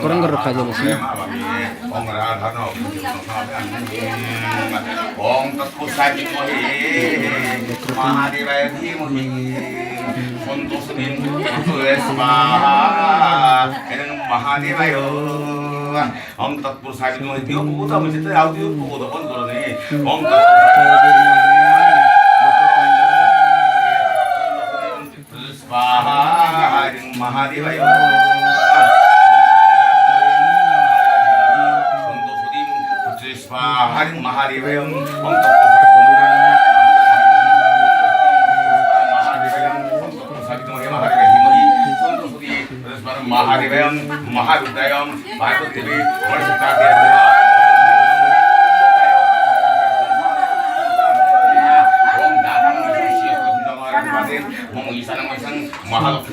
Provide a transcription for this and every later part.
Kurang geruk aja mesinnya. Om Tekusaji Mohi Mahadevaya Dhimahi Santosamin Swaha Mahadevaya Om Tekusaji Mohi Dia buku tak mesti tahu dia buku tak pun kalau ni Om Tekusaji Swaha Mahadevaya Hari Mahadevaya Om Mahadevaya Mahadevaya Bhagavati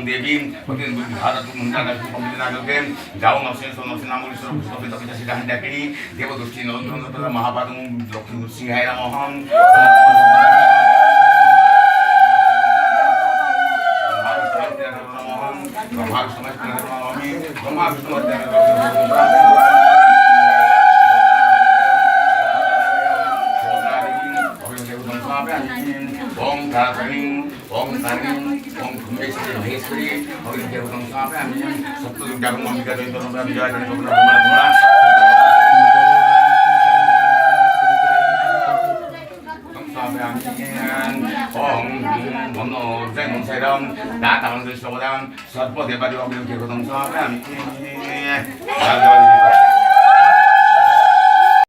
Dewi, mungkin berharap mengenai pemerintahan Naga jauh nafsu namun disuruh kita sudah hendak ini dia berusaha nonton Mahabharata Dokter Singhai Mohon Meheswari, orang dia bukan sampai amnya satu jagung membicara itu orang bicara dari beberapa sampai amnya Om Mono Zenong Sedong datang dari Sodang serpo dia pada orang dia bukan sampai amnya